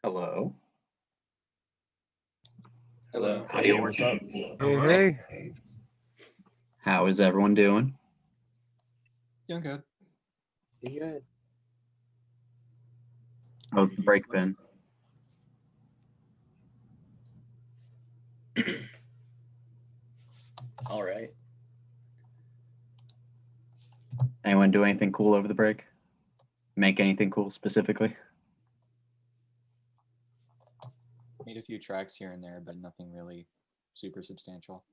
Hello. Hello. Hey, what's up? Hey. How is everyone doing? Doing good. Good. How's the break been? All right. Anyone do anything cool over the break? Make anything cool specifically? Made a few tracks here and there, but nothing really super substantial.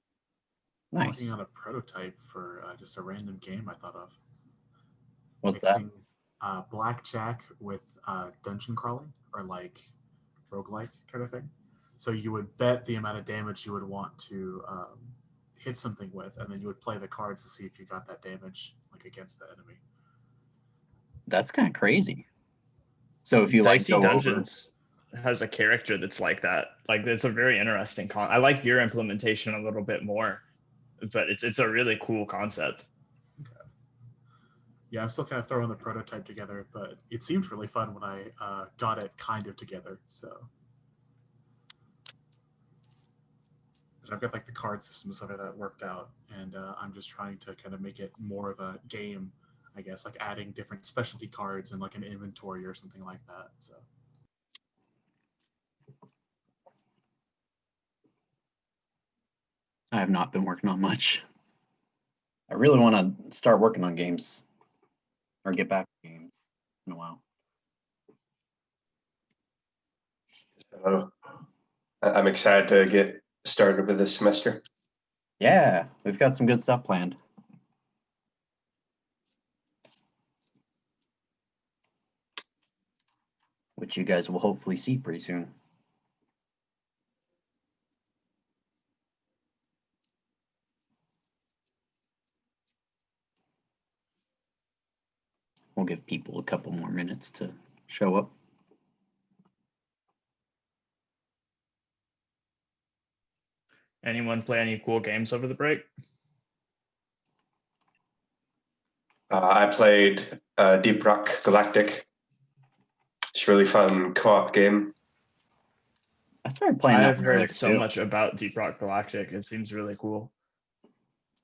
Nice. Working on a prototype for just a random game I thought of. What's that? Mixing blackjack with dungeon crawling or like roguelike kind of thing. So you would bet the amount of damage you would want to hit something with, and then you would play the cards to see if you got that damage like against the enemy. That's kind of crazy. So if you Dicey like go Dungeons has a character that's like that. Like it's a very interesting I like your implementation a little bit more, but it's a really cool concept. Okay. Yeah, I'm still kind of throwing the prototype together, but it seemed really fun when I got it kind of together. So, but I've got like the card system and stuff like that worked out, and I'm just trying to kind of make it more of a game, I guess, like adding different specialty cards and like an inventory or something like that. So. I have not been working on much. I really want to start working on games or get back to games in a while. So I'm excited to get started with this semester. Yeah, we've got some good stuff planned. Which you guys will hopefully see pretty soon. We'll give people a couple more minutes to show up. Anyone play any cool games over the break? I played Deep Rock Galactic. It's a really fun co-op game. I started playing that I've earlier heard so too. much about Deep Rock Galactic. It seems really cool.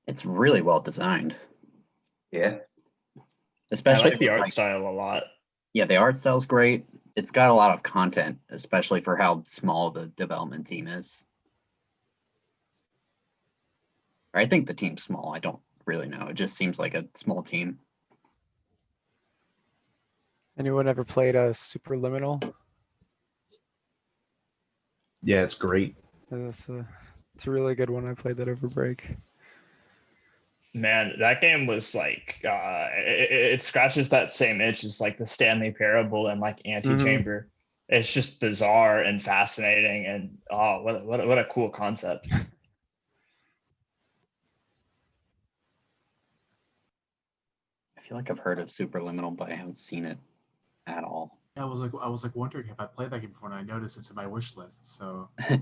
It's really well designed. Yeah. Especially I like the art like, style a lot. Yeah, the art style's great. It's got a lot of content, especially for how small the development team is. Or I think the team's small. I don't really know. It just seems like a small team. Anyone ever played a Superliminal? Yeah, it's great. It's a really good one. I played that over break. Man, that game was like it scratches that same itch as like the Stanley Parable and like Antechamber. It's just bizarre and fascinating, and what a cool concept. I feel like I've heard of Superliminal, but I haven't seen it at all. I was like wondering if I played that game before, and I noticed it's in my wish list. So yeah.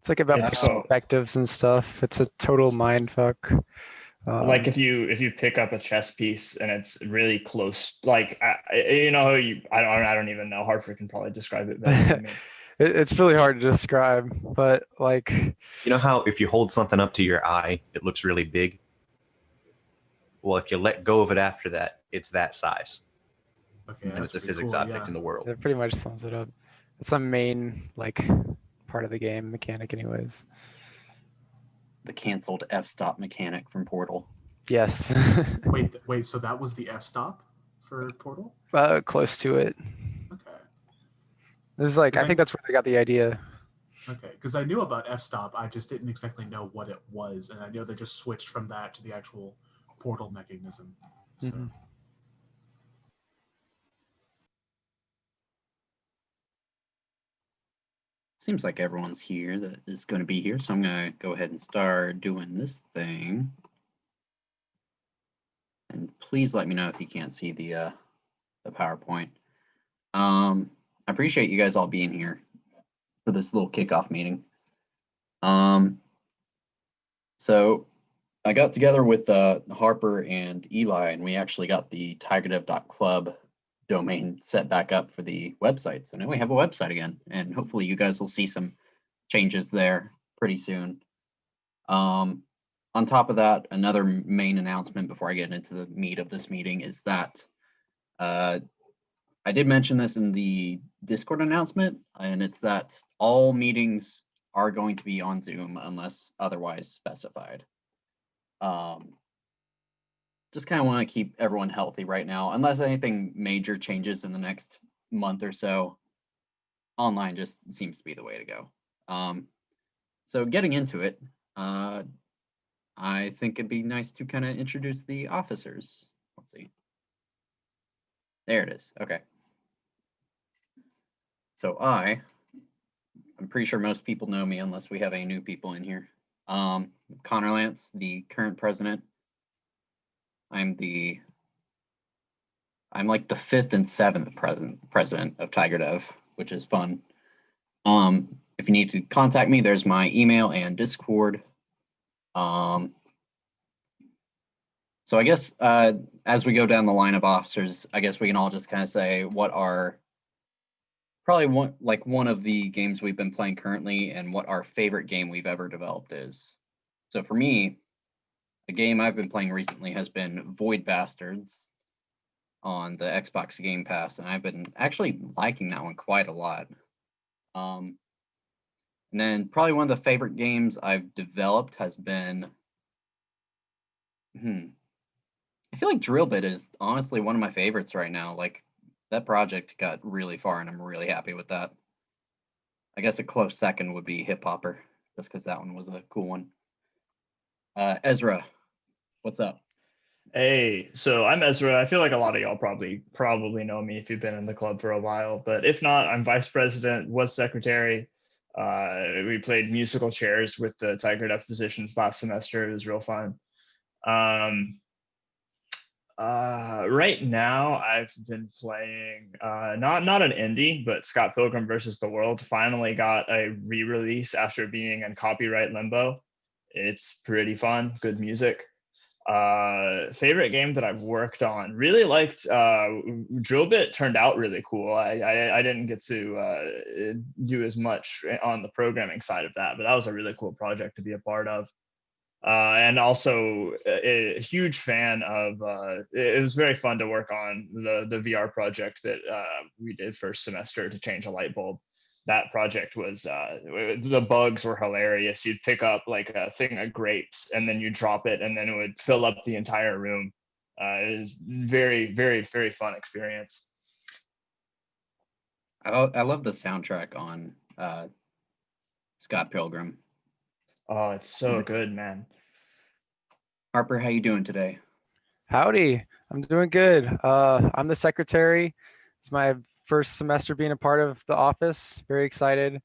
It's like about Yeah, so- perspectives and stuff. It's a total mind fuck. Like if you pick up a chess piece and it's really close, like I don't even know. Hartford can probably describe it better than me. It's really hard to describe, but like You know how if you hold something up to your eye, it looks really big? Well, if you let go of it after that, it's that size. Okay, And it's a pretty physics cool, object yeah. in the world. it pretty much sums it up. It's the main like part of the game mechanic, anyways. The canceled f-stop mechanic from Portal. Yes. Wait. So that was the f-stop for Portal? Close to it. Okay. This is like I Because think that's where they got the idea. Okay, because I knew about f-stop, I just didn't exactly know what it was, and I know they just switched from that to the actual Portal mechanism. So. Mhm. Seems like everyone's here that is going to be here, so I'm going to go ahead and start doing this thing. And please let me know if you can't see the PowerPoint. I appreciate you guys all being here for this little kickoff meeting. So I got together with Harper and Eli, and we actually got the TigerDev.club domain set back up for the website. So now we have a website again, and hopefully you guys will see some changes there pretty soon. On top of that, another main announcement before I get into the meat of this meeting is that I did mention this in the Discord announcement, and it's that all meetings are going to be on Zoom unless otherwise specified. Just kind of want to keep everyone healthy right now, unless anything major changes in the next month or so. Online just seems to be the way to go. So getting into it, I think it'd be nice to kind of introduce the officers. Let's see. There it is. Okay. So I'm pretty sure most people know me unless we have any new people in here. Connor Lance, the current president. I'm like the 5th and 7th president of TigerDev, which is fun. If you need to contact me, there's my email and Discord. So I guess as we go down the line of officers, I guess we can all just kind of say what are probably one of the games we've been playing currently and what our favorite game we've ever developed is. So for me, a game I've been playing recently has been Void Bastards on the Xbox Game Pass, and I've been actually liking that one quite a lot. And then probably one of the favorite games I've developed has been, I feel like Drill Bit is honestly one of my favorites right now. Like, that project got really far, and I'm really happy with that. I guess a close second would be Hip Hopper, just because that one was a cool one. Ezra, what's up? Hey, so I'm Ezra. I feel like a lot of y'all probably know me if you've been in the club for a while, but if not, I'm vice president, was secretary. We played musical chairs with the TigerDev positions last semester. It was real fun. Right now, I've been playing not an indie, but Scott Pilgrim versus the World finally got a re-release after being in copyright limbo. It's pretty fun, good music. Favorite game that I've worked on, really liked Drill Bit. Turned out really cool. I didn't get to do as much on the programming side of that, but that was a really cool project to be a part of. And also a huge fan of it was very fun to work on the VR project that we did first semester to change a light bulb. That project was the bugs were hilarious. You'd pick up like a thing of grapes and then you drop it and then it would fill up the entire room. It was very, very, very fun experience. I love the soundtrack on Scott Pilgrim. Oh, it's so good, man. Harper, how you doing today? Howdy, I'm doing good. I'm the secretary. It's my first semester being a part of the office. Very excited.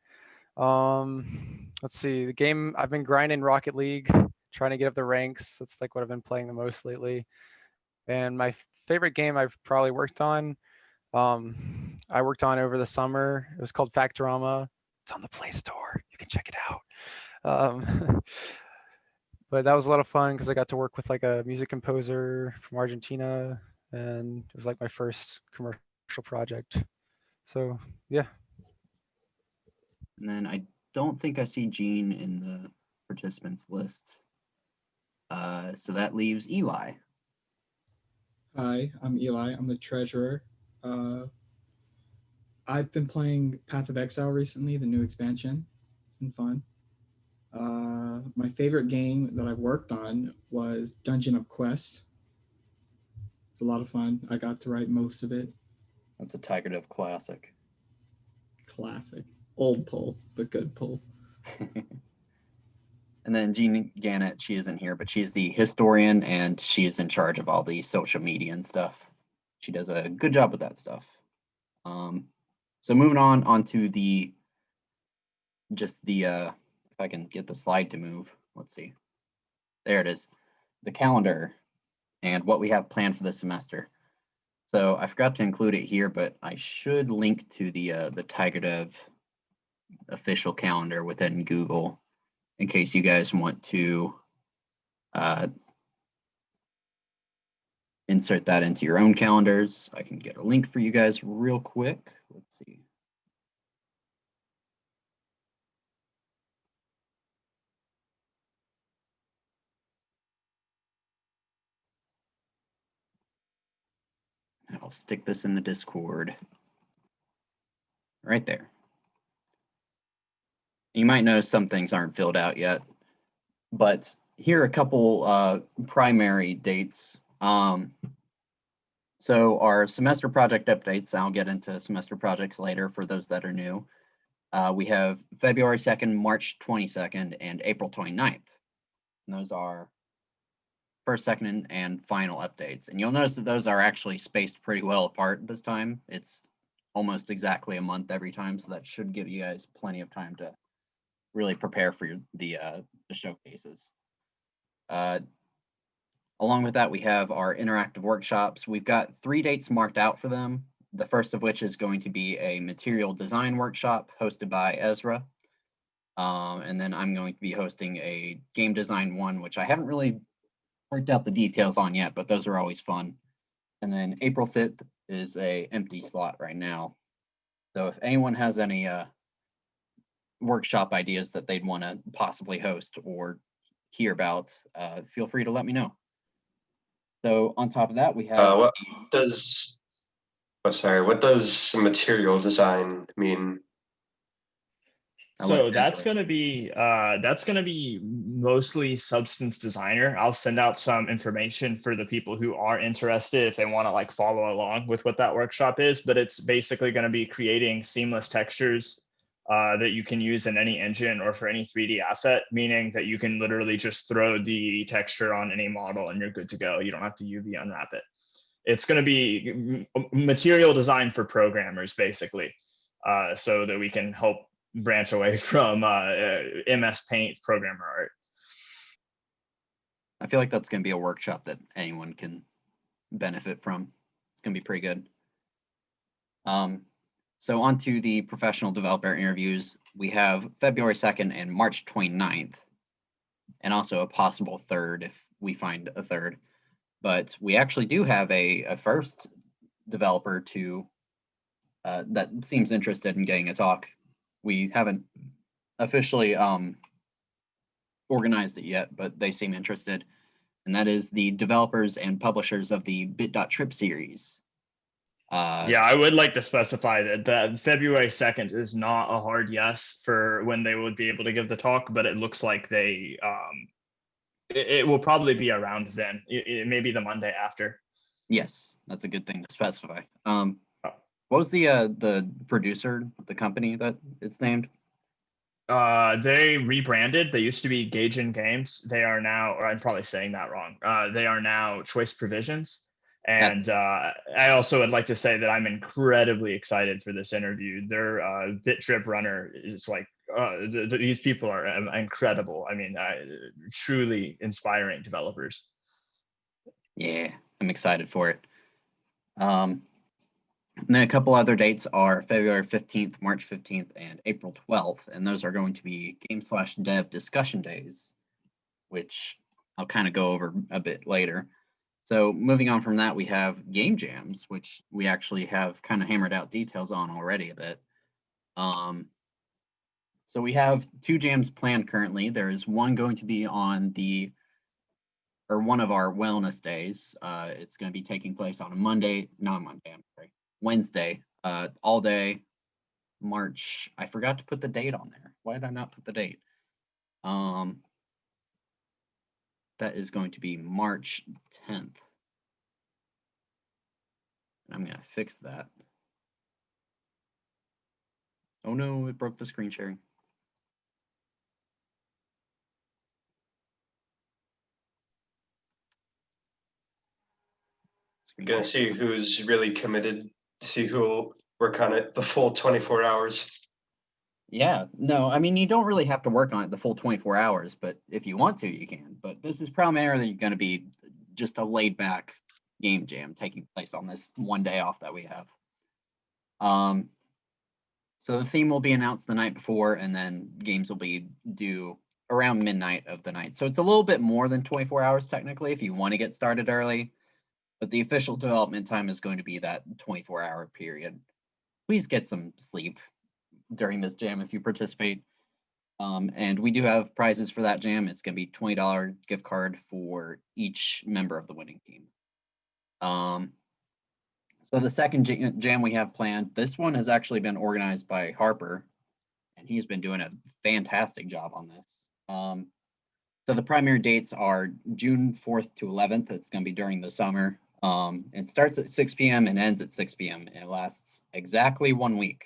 Let's see, the game I've been grinding Rocket League, trying to get up the ranks. That's like what I've been playing the most lately. And my favorite game I've probably worked on, I worked on over the summer. It was called Factorama. It's on the Play Store. You can check it out. But that was a lot of fun because I got to work with like a music composer from Argentina, and it was like my first commercial project. So yeah. And then I don't think I see Gene in the participants list. So that leaves Eli. Hi, I'm Eli. I'm the treasurer. I've been playing Path of Exile recently, the new expansion. It's been fun. My favorite game that I've worked on was Dungeon of Quest. It's a lot of fun. I got to write most of it. That's a TigerDev classic. Classic. Old pull, but good pull. And then Jean Gannett, she isn't here, but she is the historian and she is in charge of all the social media and stuff. She does a good job with that stuff. So moving on to the if I can get the slide to move, let's see. There it is, the calendar and what we have planned for this semester. So I forgot to include it here, but I should link to the TigerDev official calendar within Google in case you guys want to insert that into your own calendars. I can get a link for you guys real quick. Let's see. I'll stick this in the Discord right there. You might notice some things aren't filled out yet, but here are a couple primary dates. So our semester project updates, I'll get into semester projects later for those that are new. We have February 2nd, March 22nd, and April 29th. And those are first, second, and final updates. And you'll notice that those are actually spaced pretty well apart this time. It's almost exactly a month every time, so that should give you guys plenty of time to really prepare for the showcases. Along with that, we have our interactive workshops. We've got 3 dates marked out for them. The first of which is going to be a material design workshop hosted by Ezra. And then I'm going to be hosting a game design one, which I haven't really worked out the details on yet, but those are always fun. And then April 5th is a empty slot right now. So if anyone has any workshop ideas that they'd want to possibly host or hear about, feel free to let me know. So on top of that, we have what does material design mean? So that's gonna be mostly substance designer. I'll send out some information for the people who are interested if they want to like follow along with what that workshop is. But it's basically going to be creating seamless textures that you can use in any engine or for any 3D asset, meaning that you can literally just throw the texture on any model and you're good to go. You don't have to UV unwrap it. It's going to be material design for programmers, basically, so that we can help branch away from MS Paint programmer art. I feel like that's going to be a workshop that anyone can benefit from. It's going to be pretty good. So on to the professional developer interviews. We have February 2nd and March 29th, and also a possible third if we find a third. But we actually do have a first developer to that seems interested in getting a talk. We haven't officially organized it yet, but they seem interested. And that is the developers and publishers of the Bit.trip series. Yeah, I would like to specify that February 2nd is not a hard yes for when they would be able to give the talk, but it looks like they it will probably be around then. It may be the Monday after. Yes, that's a good thing to specify. What was the producer, the company that it's named? They rebranded. They used to be Gaijin Games. They are now, or I'm probably saying that wrong. They are now Choice Provisions. And I also would like to say that I'm incredibly excited for this interview. Their Bit Trip runner is like, these people are incredible. I mean, truly inspiring developers. Yeah, I'm excited for it. And then a couple other dates are February 15th, March 15th, and April 12th. And those are going to be game/dev discussion days, which I'll kind of go over a bit later. So moving on from that, we have game jams, which we actually have kind of hammered out details on already a bit. So we have 2 jams planned currently. There is one going to be on one of our wellness days. It's going to be taking place on a Wednesday, all day, March. I forgot to put the date on there. Why did I not put the date? That is going to be March 10th. I'm going to fix that. Oh no, it broke the screen sharing. We're gonna see who's really committed, see who will work on it the full 24 hours. Yeah, no, I mean, you don't really have to work on it the full 24 hours, but if you want to, you can. But this is primarily going to be just a laid back game jam taking place on this one day off that we have. So the theme will be announced the night before, and then games will be due around midnight of the night. So it's a little bit more than 24 hours technically if you want to get started early. but the official development time is going to be that 24-hour period. Please get some sleep during this jam if you participate. And we do have prizes for that jam. It's going to be $20 gift card for each member of the winning team. So the second jam we have planned, this one has actually been organized by Harper, and he's been doing a fantastic job on this. So the primary dates are June 4th to 11th. It's going to be during the summer. It starts at 6 p.m. and ends at 6 p.m. and it lasts exactly 1 week.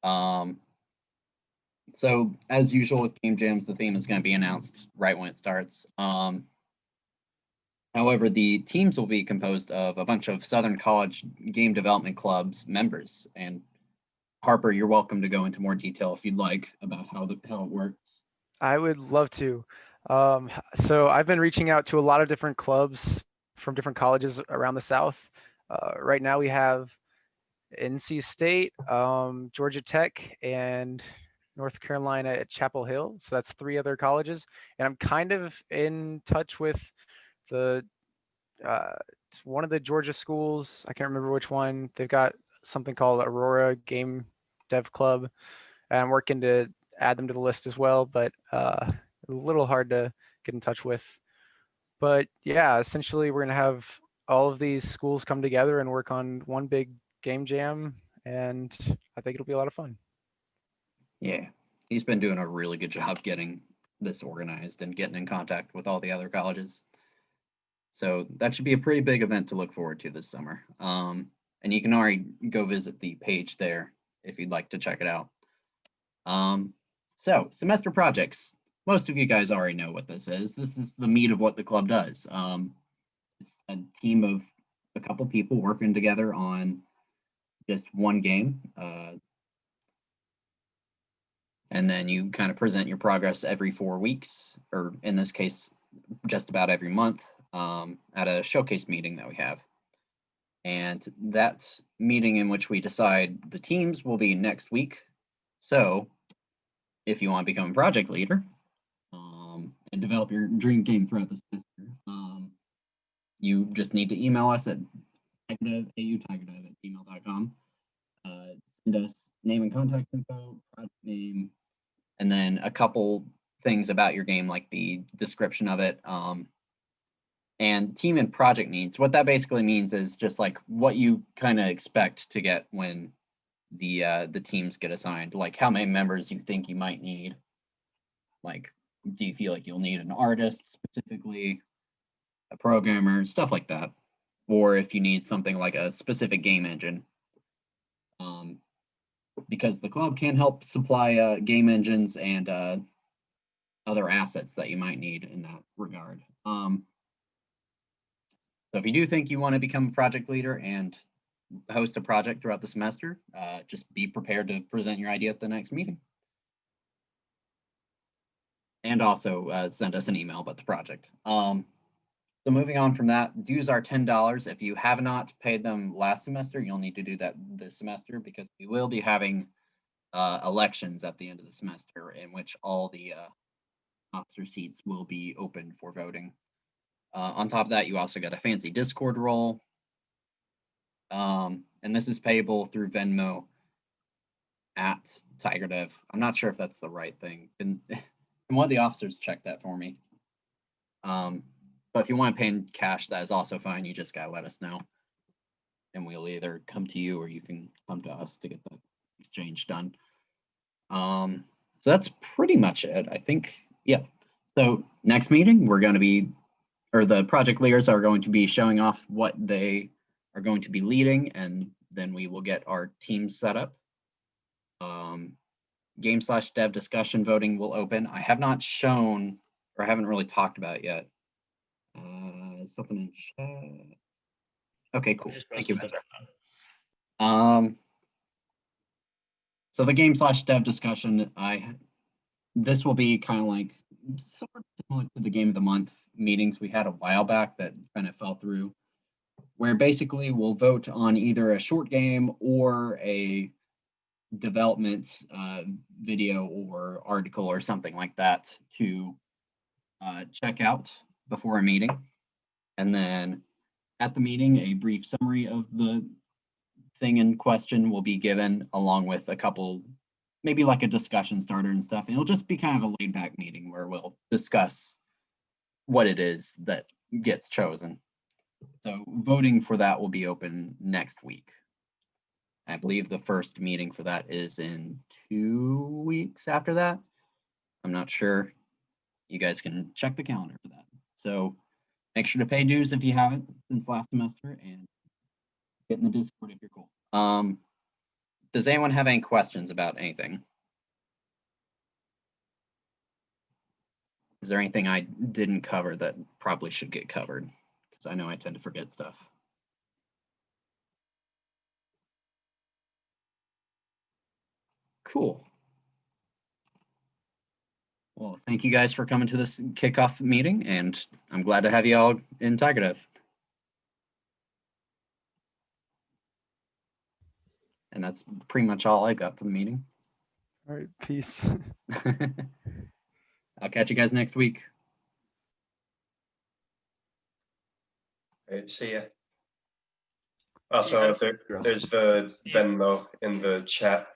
So as usual with game jams, the theme is going to be announced right when it starts. However, the teams will be composed of a bunch of Southern College Game Development Club's members. And Harper, you're welcome to go into more detail if you'd like about how it works. I would love to. So I've been reaching out to a lot of different clubs from different colleges around the South. Right now we have NC State, Georgia Tech, and North Carolina at Chapel Hill. So that's 3 other colleges. And I'm kind of in touch with one of the Georgia schools. I can't remember which one. They've got something called Aurora Game Dev Club. And I'm working to add them to the list as well, but a little hard to get in touch with. But yeah, essentially we're going to have all of these schools come together and work on one big game jam, and I think it'll be a lot of fun. Yeah, he's been doing a really good job getting this organized and getting in contact with all the other colleges. So that should be a pretty big event to look forward to this summer. And you can already go visit the page there if you'd like to check it out. So semester projects. Most of you guys already know what this is. This is the meat of what the club does. It's a team of a couple people working together on just one game. And then you kind of present your progress every 4 weeks, or in this case, just about every month, at a showcase meeting that we have. And that meeting in which we decide the teams will be next week. So if you want to become a project leader and develop your dream game throughout the semester, you just need to email us at tigerdev@gmail.com. Send us name and contact info, project name, and then a couple things about your game, like the description of it, and team and project needs. What that basically means is just like what you kind of expect to get when the teams get assigned, like how many members you think you might need. Like, do you feel like you'll need an artist specifically, a programmer, stuff like that, or if you need something like a specific game engine. Because the club can help supply game engines and other assets that you might need in that regard. So if you do think you want to become a project leader and host a project throughout the semester, just be prepared to present your idea at the next meeting. And also send us an email about the project. So moving on from that, dues are $10. If you have not paid them last semester, you'll need to do that this semester, because we will be having elections at the end of the semester in which all the officer seats will be open for voting. On top of that, you also got a fancy Discord role. And this is payable through Venmo at TigerDev. I'm not sure if that's the right thing. And one of the officers check that for me. But if you want to pay in cash, that is also fine. You just gotta let us know, and we'll either come to you or you can come to us to get the exchange done. So that's pretty much it, I think. Yeah. So next meeting, we're going to be, or the project leaders are going to be showing off what they are going to be leading, and then we will get our teams set up. Game/dev discussion voting will open. I have not shown, or haven't really talked about it yet. Something in chat. Okay, cool. Thank you. So the game/dev discussion, this will be kind of like sort of similar to the game of the month meetings we had a while back that kind of fell through, where basically we'll vote on either a short game or a development video or article or something like that to check out before a meeting. And then at the meeting, a brief summary of the thing in question will be given, along with a couple, maybe like a discussion starter and stuff. And it'll just be kind of a laid back meeting where we'll discuss what it is that gets chosen. So voting for that will be open next week. I believe the first meeting for that is in 2 weeks after that. I'm not sure. You guys can check the calendar for that. So make sure to pay dues if you haven't since last semester, and get in the Discord if you're cool. Does anyone have any questions about anything? Is there anything I didn't cover that probably should get covered? Because I know I tend to forget stuff. Cool. Well, thank you guys for coming to this kickoff meeting, and I'm glad to have you all in TigerDev. And that's pretty much all I got for the meeting. All right, peace. I'll catch you guys next week. Right, see ya. Also, there's the Venmo in the chat.